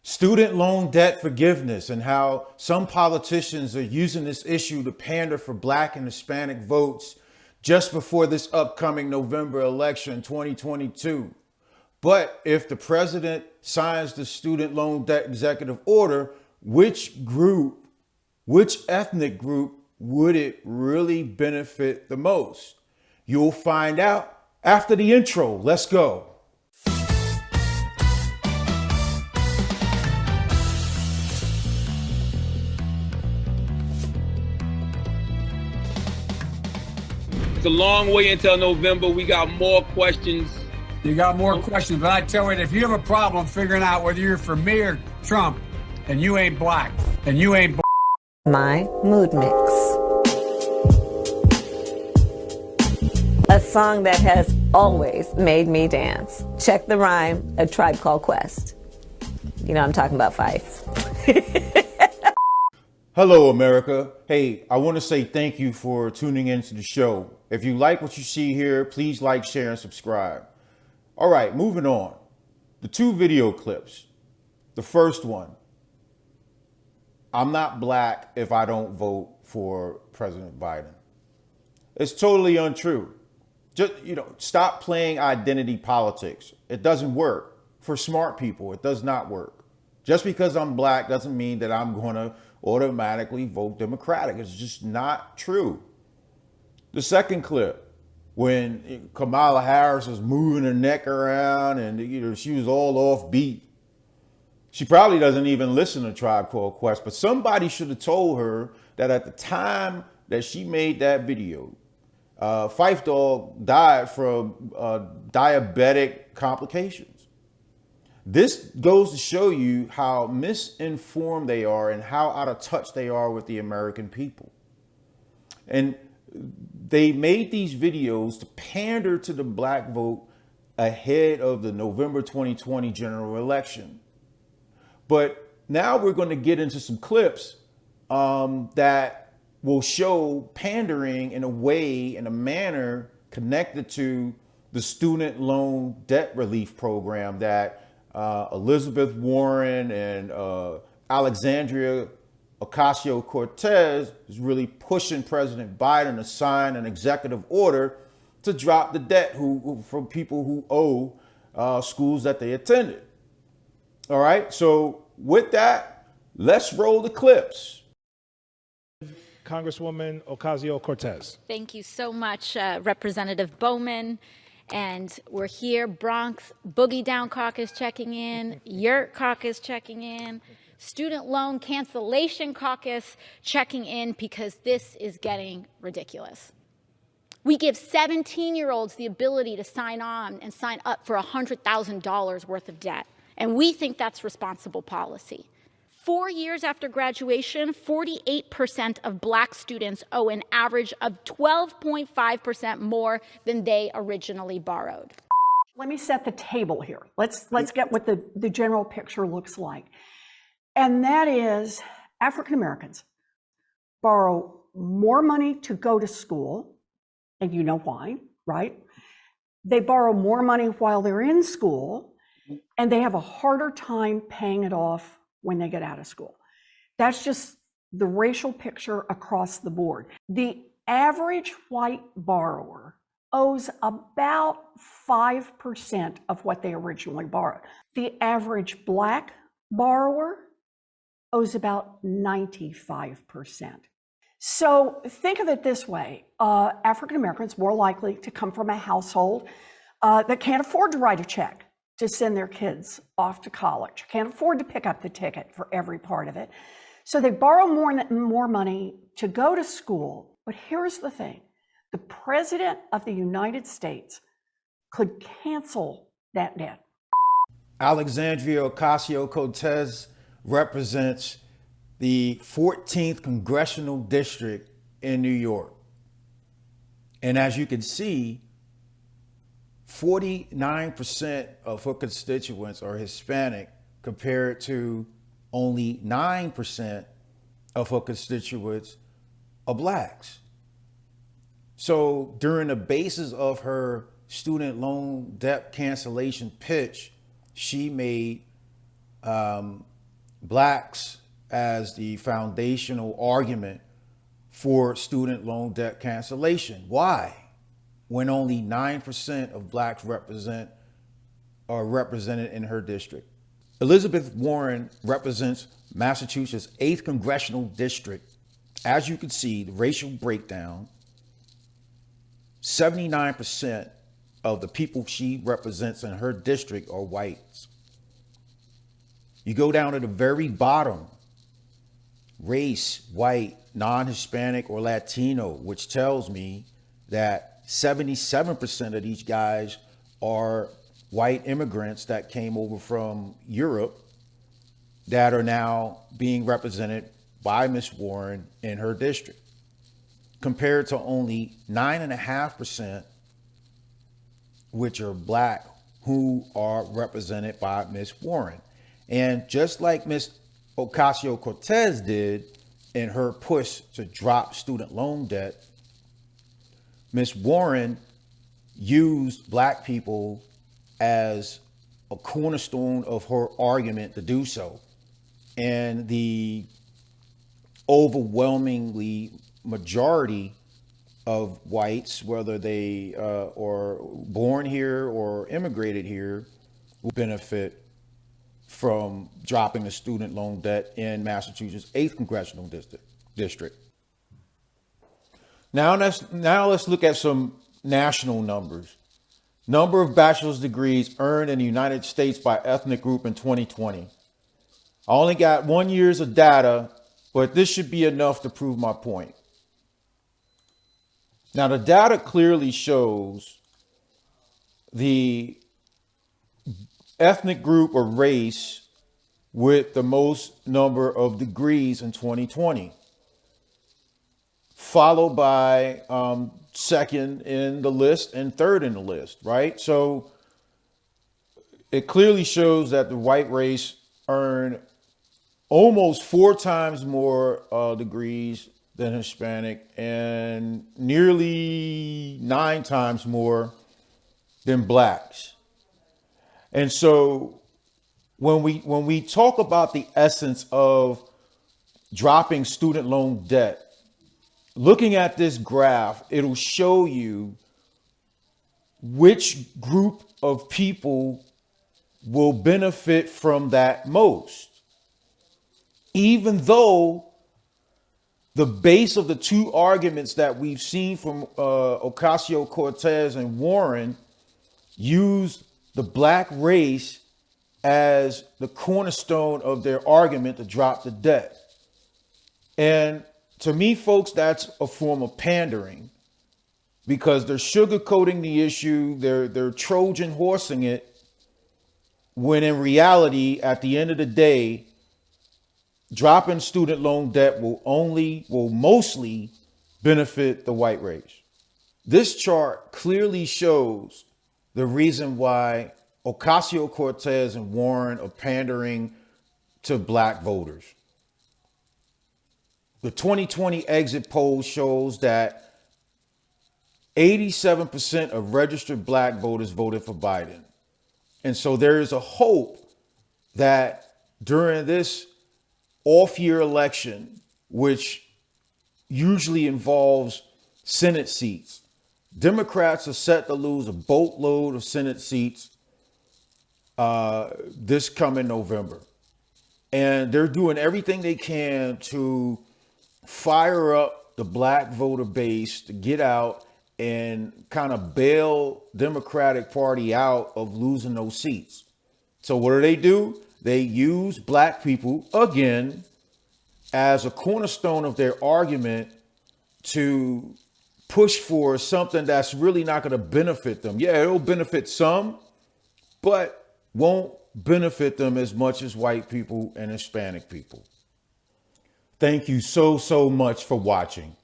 Student loan debt forgiveness and how some politicians are using this issue to pander for Black and Hispanic votes just before this upcoming November election 2022. But if the president signs the student loan debt executive order, which ethnic group would it really benefit the most? You'll find out after the intro. Let's go. It's a long way until November. We got more questions. You got more questions, but I tell you, if you have a problem figuring out whether you're for me or Trump, and you ain't black, and you ain't My mood mix. A song that has always made me dance. Check the rhyme, A Tribe Called Quest. You know I'm talking about Fife. Hello, America. Hey, I want to say thank you for tuning into the show. If you like what you see here, please like, share, and subscribe. All right, moving on. The two video clips. The first one. I'm not black if I don't vote for President Biden. It's totally untrue. Just, stop playing identity politics. It doesn't work. For smart people, it does not work. Just because I'm black doesn't mean that I'm going to automatically vote Democratic. It's just not true. The second clip, when Kamala Harris was moving her neck around and she was all off beat. She probably doesn't even listen to Tribe Called Quest, but somebody should have told her that at the time that she made that video, Fife Dog died from diabetic complications. This goes to show you how misinformed they are and how out of touch they are with the American people. And they made these videos to pander to the black vote ahead of the November 2020 general election. But now we're going to get into some clips that will show pandering in a way, in a manner connected to the student loan debt relief program that ElizabethWarren and Alexandria Ocasio-Cortez is really pushing President Biden to sign an executive order to drop the debt from people who owe schools that they attended. All right, so with that, let's roll the clips. Congresswoman Ocasio-Cortez. Thank you so much, Representative Bowman. And we're here, Bronx Boogie Down Caucus checking in, Yurt Caucus checking in, Student Loan Cancellation Caucus checking in, because this is getting ridiculous. We give 17-year-olds the ability to sign on and sign up for $100,000 worth of debt. And we think that's responsible policy. 4 years after graduation, 48% of black students owe an average of 12.5% more than they originally borrowed. Let me set the table here. Let's get what the general picture looks like. And that is African Americans borrow more money to go to school, and you know why, right? They borrow more money while they're in school, and they have a harder time paying it off when they get out of school. That's just the racial picture across the board. The average white borrower owes about 5% of what they originally borrowed. The average black borrower owes about 95%. So think of it this way. African Americans more likely to come from a household that can't afford to write a check to send their kids off to college, can't afford to pick up the ticket for every part of it. So they borrow more money to go to school. But here's the thing. The President of the United States could cancel that debt. Alexandria Ocasio-Cortez represents the 14th Congressional District in New York. And as you can see, 49% of her constituents are Hispanic compared to only 9% of her constituents are blacks. So during the basis of her student loan debt cancellation pitch, she made blacks as the foundational argument for student loan debt cancellation. Why? When only 9% of blacks are represented in her district. ElizabethWarren represents Massachusetts' 8th congressional district. As you can see, the racial breakdown, 79% of the people she represents in her district are whites. You go down to the very bottom, race, white, non-Hispanic or Latino, which tells me that 77% of these guys are white immigrants that came over from Europe that are now being represented by Miss Warren in her district, compared to only 9.5%, which are black, who are represented by Miss Warren. And just like Miss Ocasio-Cortez did in her push to drop student loan debt, Miss Warren used black people as a cornerstone of her argument to do so. And the overwhelmingly majority of whites, whether they are born here or immigrated here, will benefit from dropping the student loan debt in Massachusetts' 8th congressional district. Now let's look at some national numbers. Number of bachelor's degrees earned in the United States by ethnic group in 2020. I only got 1 year's of data, but this should be enough to prove my point. Now, the data clearly shows the ethnic group or race with the most number of degrees in 2020, followed by second in the list and third in the list, right? So it clearly shows that the white race earned almost 4 times more degrees than Hispanic and nearly 9 times more than blacks. And so when we talk about the essence of dropping student loan debt, looking at this graph, it'll show you which group of people will benefit from that most. Even though the base of the two arguments that we've seen from Ocasio-Cortez and Warren use the black race as the cornerstone of their argument to drop the debt. And to me, folks, that's a form of pandering, because they're sugarcoating the issue. They're Trojan horsing it, when in reality, at the end of the day, dropping student loan debt will mostly benefit the white race. This chart clearly shows the reason why Ocasio-Cortez and Warren are pandering to black voters. The 2020 exit poll shows that 87% of registered black voters voted for Biden. And so there is a hope that during this off-year election, which usually involves Senate seats, Democrats are set to lose a boatload of Senate seats this coming November. And they're doing everything they can to fire up the black voter base to get out and kind of bail Democratic Party out of losing those seats. So what do? They use black people again as a cornerstone of their argument to push for something that's really not going to benefit them. Yeah, it'll benefit some, but won't benefit them as much as white people and Hispanic people. Thank you so much for watching.